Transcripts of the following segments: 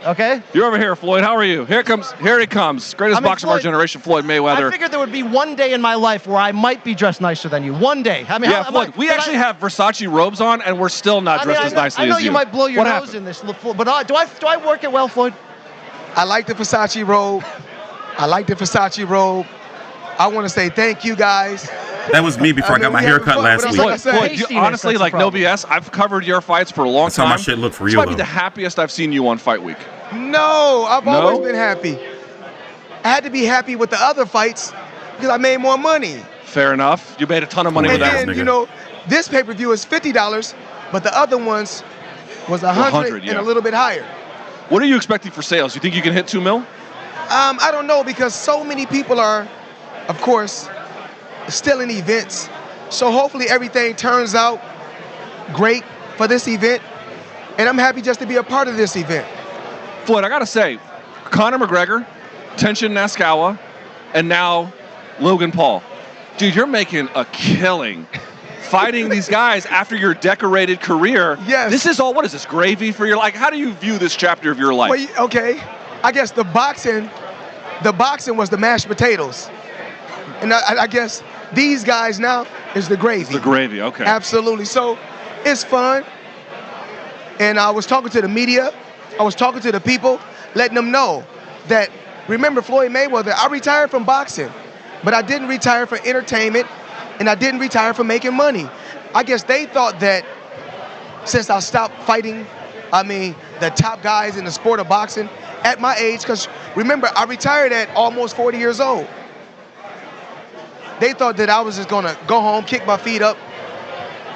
okay? You're over here, Floyd. How are you? Here he comes. Greatest boxer of our generation, Floyd Mayweather. I figured there would be one day in my life where I might be dressed nicer than you. One day. I mean, yeah, Floyd, we actually have Versace robes on, and we're still not dressed as nicely as you. I know you might blow your nose in this, but do I work it well, Floyd? I like the Versace robe. I like the Versace robe. I want to say thank you, guys. That was me before I got my haircut last week. Floyd, honestly, like, no BS, I've covered your fights for a long time. That's how my shit looked for This real, might be the happiest I've seen you on Fight Week. No, I've always been happy. I had to be happy with the other fights because I made more money. Fair enough. You made a ton of money with that. And then, you know, this pay-per-view is $50, but the other ones was $100 and a little bit higher. What are you expecting for sales? You think you can hit 2 mil? I don't know, because so many people are, of course, still in events. So hopefully everything turns out great for this event. And I'm happy just to be a part of this event. Floyd, I gotta say, Conor McGregor, Tenshin Nasukawa, and now Logan Paul. Dude, you're making a killing fighting these guys after your decorated career. Yes. This is all, what is this, gravy for your life? How do you view this chapter of your life? Well, okay, I guess the boxing was the mashed potatoes. And I guess these guys now is the gravy. It's the gravy, okay. Absolutely. So it's fun. And I was talking to the media. I was talking to the people, letting them know that, remember Floyd Mayweather, I retired from boxing, but I didn't retire for entertainment, and I didn't retire for making money. I guess they thought that since I stopped fighting, the top guys in the sport of boxing at my age, because remember, I retired at almost 40 years old. They thought that I was just gonna go home, kick my feet up,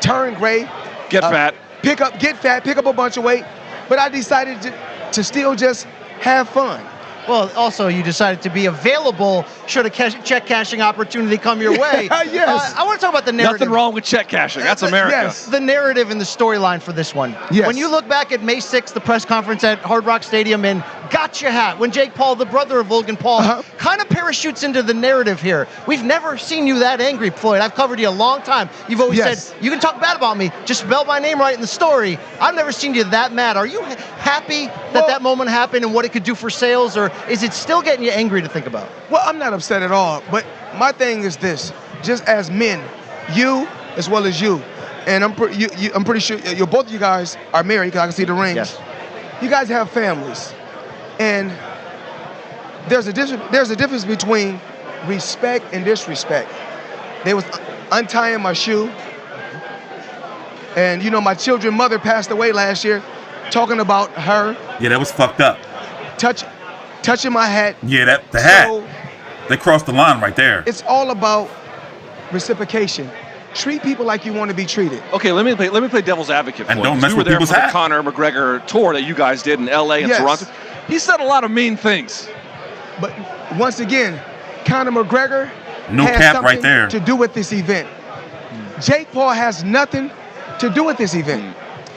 turn gray, get fat, pick up a bunch of weight, but I decided to still just have fun. Well, also, you decided to be available should a check cashing opportunity come your way. Yes. I want to talk about the narrative. Nothing wrong with check cashing. That's America. Yes. The narrative and the storyline for this one. Yes. When you look back at May 6th, the press conference at Hard Rock Stadium, and Gotcha Hat, when Jake Paul, the brother of Logan Paul, kind of parachutes into the narrative here. We've never seen you that angry, Floyd. I've covered you a long time. You've always said, you can talk bad about me, just spell my name right in the story. I've never seen you that mad. Are you happy that that moment happened and what it could do for sales, or is it still getting you angry to think about? Well, I'm not upset at all, but my thing is this: just as men, you as well as you, and I'm pretty sure both of you guys are married because I can see the rings. Yes. You guys have families, and there's a difference between respect and disrespect. They was untying my shoe, and you know my children's mother passed away last year, talking about her. Yeah, that was fucked up. Touching my hat. Yeah, the hat. They crossed the line right there. It's all about reciprocation. Treat people like you want to be treated. Okay, let me play devil's advocate for And you. don't mess We were with there for people's the hat. Conor McGregor tour that you guys did in LA and Toronto. He said a lot of mean things. But once again, Conor McGregor has cap something right there. to do with this event. Jake Paul has nothing to do with this event.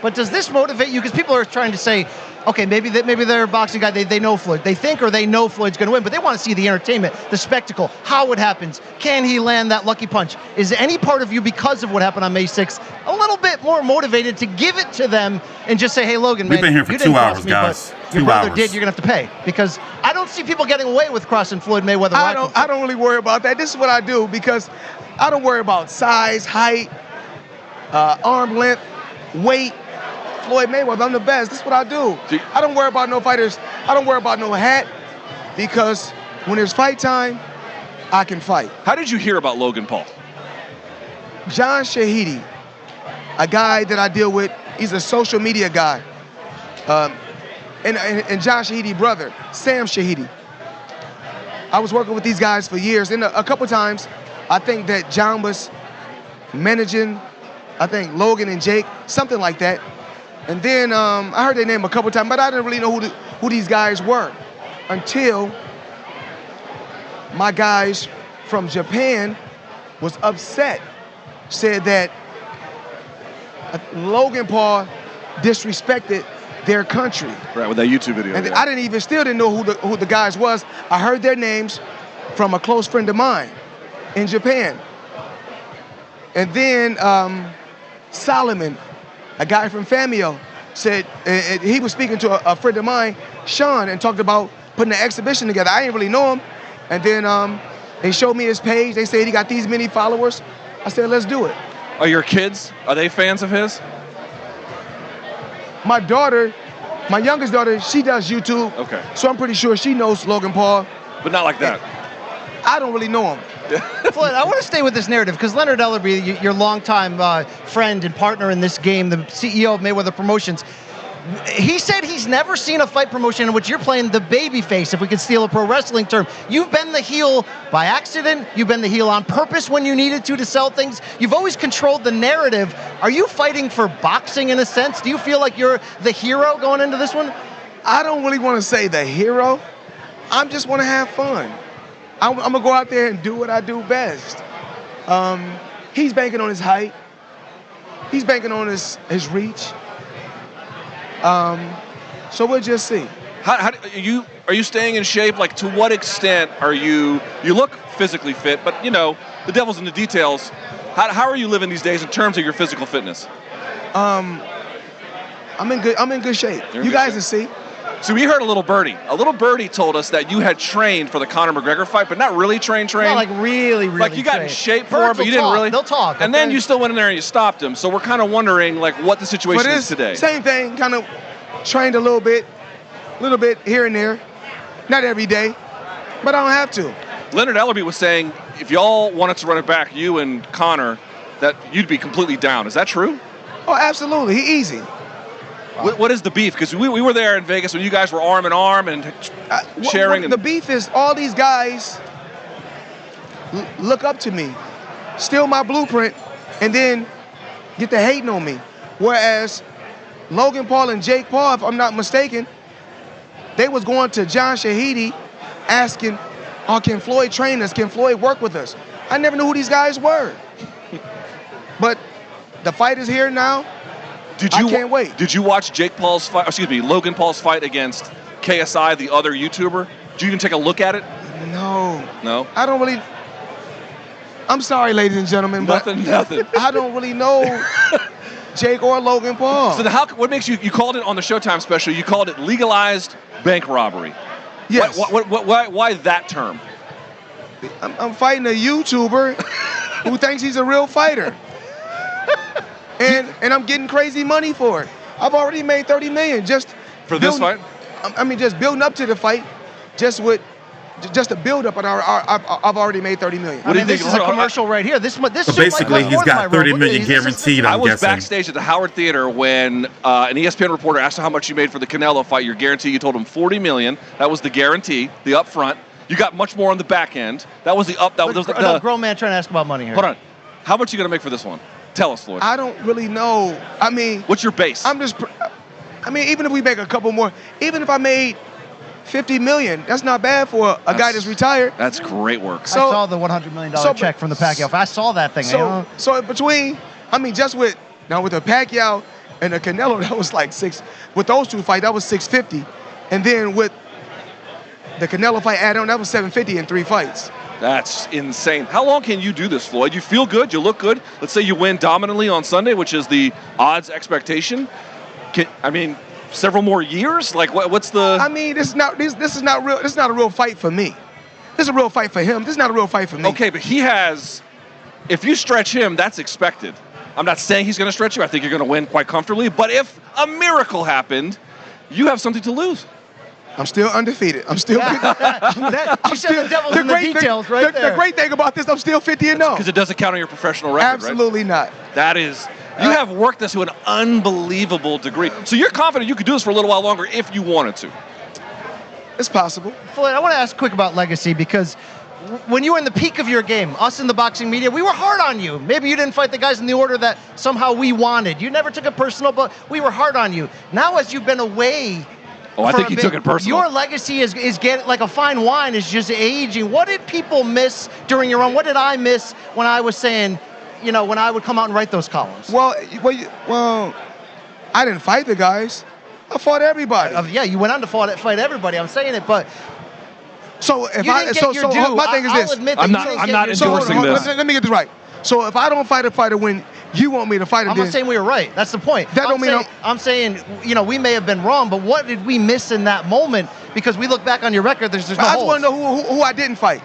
But does this motivate you? Because people are trying to say, okay, maybe they're a boxing guy, they know Floyd. They think or they know Floyd's going to win, but they want to see the entertainment, the spectacle, how it happens. Can he land that lucky punch? Is any part of you, because of what happened on May 6th, a little bit more motivated to give it to them and just say, hey, Logan, man, we've been here for 2 hours, guys. Your brother did, you're going to have to pay. Because I don't see people getting away with crossing Floyd Mayweather. I don't really worry about that. This is what I do, because I don't worry about size, height, arm length, weight. Floyd Mayweather, I'm the best. This is what I do. I don't worry about no fighters. I don't worry about no hat, because when there's fight time, I can fight. How did you hear about Logan Paul? John Shahidi, a guy that I deal with, he's a social media guy. And John Shahidi brother, Sam Shahidi. I was working with these guys for years, and a couple times, I think that John was managing, I think Logan and Jake, something like that. And then I heard their name a couple times, but I didn't really know who these guys were until my guys from Japan was upset, said that Logan Paul disrespected their country. Right, with that YouTube video. And I still didn't know who the guys was. I heard their names from a close friend of mine in Japan. And then Solomon, a guy from Famio, said he was speaking to a friend of mine, Sean, and talked about putting an exhibition together. I didn't really know him. And then they showed me his page. They said he got these many followers. I said, let's do it. Are your kids, are they fans of his? My daughter, my youngest daughter, she does YouTube. Okay. So I'm pretty sure she knows Logan Paul. But not like that. I don't really know him. Floyd, I want to stay with this narrative because Leonard Ellerby, your longtime friend and partner in this game, the CEO of Mayweather Promotions, he said he's never seen a fight promotion in which you're playing the baby face, if we could steal a pro wrestling term. You've been the heel by accident. You've been the heel on purpose when you needed to sell things. You've always controlled the narrative. Are you fighting for boxing in a sense? Do you feel like you're the hero going into this one? I don't really want to say the hero. I just want to have fun. I'm going to go out there and do what I do best. He's banking on his height. He's banking on his reach. So we'll just see. How are you staying in shape? Like, to what extent are you look physically fit, but, you know, the devil's in the details. How are you living these days in terms of your physical fitness? I'm in good shape. You guys will see. So we heard a little birdie. A little birdie told us that you had trained for the Conor McGregor fight, but not really trained. Not like really Like you got in shape for Birds it, but you didn't really. They'll talk. And then you still went in there and you stopped him. So we're kind of wondering like what the situation is today. Same thing, kind of trained a little bit here and there. Not every day, but I don't have to. Leonard Ellerby was saying if y'all wanted to run it back, you and Conor, that you'd be completely down. Is that true? Oh, absolutely. Easy. What is the beef? Because we were there in Vegas when you guys were arm in arm and sharing. The beef is all these guys look up to me, steal my blueprint, and then get to hating on me. Whereas Logan Paul and Jake Paul, if I'm not mistaken, they was going to John Shahidi asking, oh, can Floyd train us? Can Floyd work with us? I never knew who these guys were. But the fight is here now. I can't wait. Did you watch Logan Paul's fight against KSI, the other YouTuber? Did you even take a look at it? No. No? I don't really. I'm sorry, ladies and gentlemen, nothing. I don't really know Jake or Logan Paul. So what makes you called it on the Showtime special? You called it legalized bank robbery. Yes. Why that term? I'm fighting a YouTuber who thinks he's a real fighter. And I'm getting crazy money for it. I've already made $30 million just for this fight. I mean, just building up to the fight, just a build up, and I've already made $30 million. I mean, this is a commercial right here. This so basically, he's got $30 million guaranteed. I was backstage at the Howard Theater when an ESPN reporter asked him how much you made for the Canelo fight. Your guarantee, you told him $40 million. That was the guarantee, the upfront. You got much more on the back end. That was the up. That was the grown man trying to ask about money here. Hold on. How much are you gonna make for this one? Tell us, Floyd. I don't really know. I mean, what's your base? Even if we make a couple more, even if I made $50 million, that's not bad for a guy that's retired. That's great work. So, I saw the $100 million check from the Pacquiao. I saw that thing. So between, just with the Pacquiao and the Canelo, that was like with those two fights, that was $650. And then with the Canelo fight add on, that was $750 in 3 fights. That's insane. How long can you do this, Floyd? You feel good? You look good? Let's say you win dominantly on Sunday, which is the odds expectation. Several more years? Like, what's the? This is not real. This is not a real fight for me. This is a real fight for him. This is not a real fight for me. Okay, but he has. If you stretch him, that's expected. I'm not saying he's going to stretch you. I think you're going to win quite comfortably. But if a miracle happened, you have something to lose. I'm still undefeated. I'm still. The devil's in the details, right there. The great thing about this, I'm still 50-0. Because it doesn't count on your professional record, Absolutely not. That is. You have worked this to an unbelievable degree. So you're confident you could do this for a little while longer if you wanted to. It's possible. Floyd, I want to ask quick about legacy because when you were in the peak of your game, us in the boxing media, we were hard on you. Maybe you didn't fight the guys in the order that somehow we wanted. You never took it personal, but we were hard on you. Now as you've been away. Oh, I think he took it personal. Your legacy is getting like a fine wine, is just aging. What did people miss during your run? What did I miss when I was saying, when I would come out and write those columns? Well, I didn't fight the guys. I fought everybody. You went on to fight everybody. I'm saying it, but so if my thing is this. I'm not endorsing this. Let me get this right. So if I don't fight a fighter when You want me to fight him? I'm not saying we were right. That's the point. That don't mean I'm saying, you know, we may have been wrong, but what did we miss in that moment? Because we look back on your record, there's no I just holes. want to know who I didn't fight.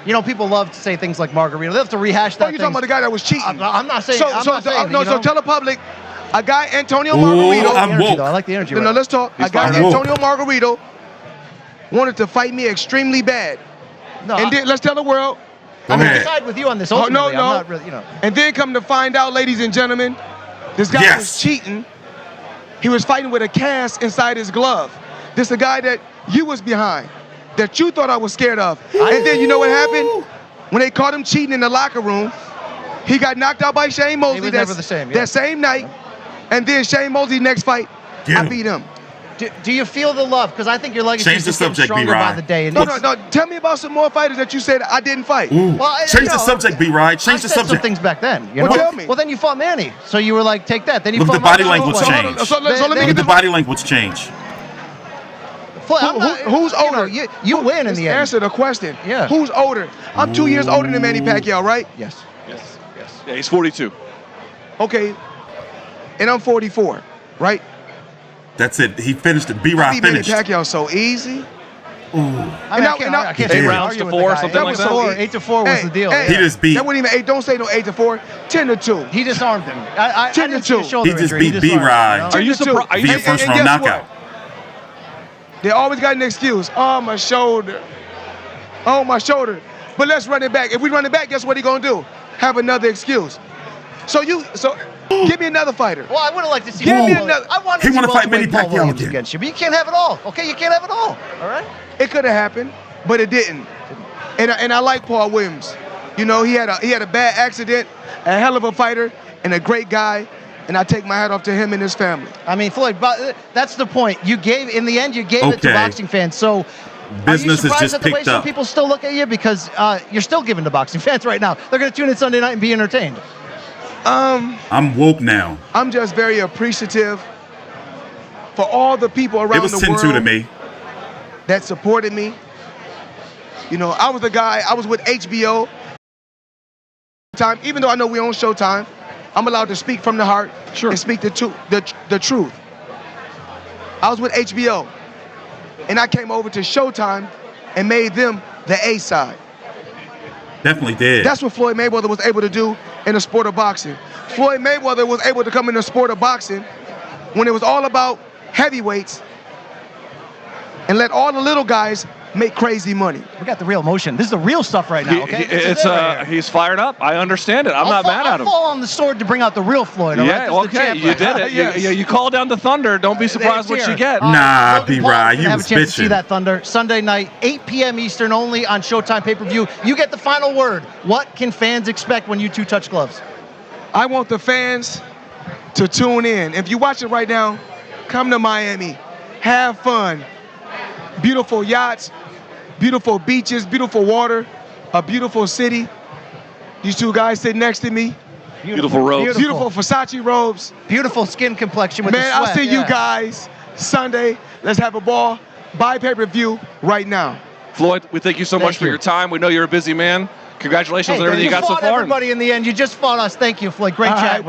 You know, people love to say things like Margarito. They have to rehash that. Oh, you're talking about the guy that was cheating. I'm not saying. So tell the public, a guy Antonio Ooh, Margarito. I'm woke. I like the energy. No, let's talk. A guy Antonio Margarito wanted to fight me extremely bad. No, and then let's tell the world. I'm going to side with you on this. Ultimately. No. I'm not really, you know. And then come to find out, ladies and gentlemen, this guy was cheating. He was fighting with a cast inside his glove. This is a guy that you was behind, that you thought I was scared of. And then you know what happened? When they caught him cheating in the locker room, he got knocked out by Shane Mosley. He was never the same. That same night. And then Shane Mosley's next fight, I beat him. Do you feel the love? Because I think your legacy is just getting stronger by the day. No. Tell me about some more fighters that you said I didn't fight. Well, change the subject, B-Ride. Change the subject. Some things back then. You know? Tell me. Well, then you fought Manny, so you were like, take that. Then you Look, fought the body language Margarito. changed. So let me get the body language change. Who's older? You win in the end. Answer the question. Yeah. Who's older? I'm 2 years older than Manny Pacquiao, right? Yes. Yeah, he's 42. Okay. And I'm 44, right? That's it. He finished it. B-Ride finished. Manny Pacquiao so easy. I can't 8 rounds to 4, something like that. 8 to 4 was the deal. Hey, he just beat. That wouldn't even 8. Don't say no 8 to 4. 10 to 2. He disarmed him. 10 to 2. He just beat B-Ride. Are you surprised? Via first round knockout. They always got an excuse. Oh, my shoulder. Oh, my shoulder. But let's run it back. If we run it back, guess what he gonna do? Have another excuse. So give me another fighter. Well, I would have liked to see. Give me another. I wanted He want to fight Manny Paul Pacquiao Williams again. against you, but you can't have it all. Okay, you can't have it all. All right. It could have happened, but it didn't. And I like Paul Williams. You know, he had a bad accident, a hell of a fighter, and a great guy. And I take my hat off to him and his family. I mean, Floyd, but that's the point. In the end, you gave it to boxing fans. So business is just at the way picked up. Some people still look at you because you're still giving to boxing fans right now. They're going to tune in Sunday night and be entertained. I'm woke now. I'm just very appreciative for all the people around the world. It was 10-2 to me. That supported me. You know, I was the guy. I was with HBO. Even though I know we own Showtime, I'm allowed to speak from the heart and speak the truth. I was with HBO, and I came over to Showtime and made them the A side. Definitely did. That's what Floyd Mayweather was able to do in the sport of boxing. Floyd Mayweather was able to come in the sport of boxing when it was all about heavyweights and let all the little guys make crazy money. We got the real emotion. This is the real stuff right now, okay? He's fired up. I understand it. I'm not mad at him. I'll fall on the sword to bring out the real Floyd. Yeah, okay, you did it. Yes. You call down the thunder. Don't be surprised what you get. Nah, B-Ride, you have was a chance to see bitching. that thunder Sunday night, 8 p.m. Eastern, only on Showtime pay-per-view. You get the final word. What can fans expect when you two touch gloves? I want the fans to tune in. If you watch it right now, come to Miami. Have fun. Beautiful yachts, beautiful beaches, beautiful water, a beautiful city. These two guys sitting next to me. Beautiful robes. Beautiful Versace robes. Beautiful skin complexion with the Man, sweat. I'll see you guys Sunday. Let's have a ball. Buy pay-per-view right now. Floyd, we thank you so much for your time. We know you're a busy man. Congratulations on everything you got so far. Everybody in the end, you just fought us. Thank you, Floyd. Great chat.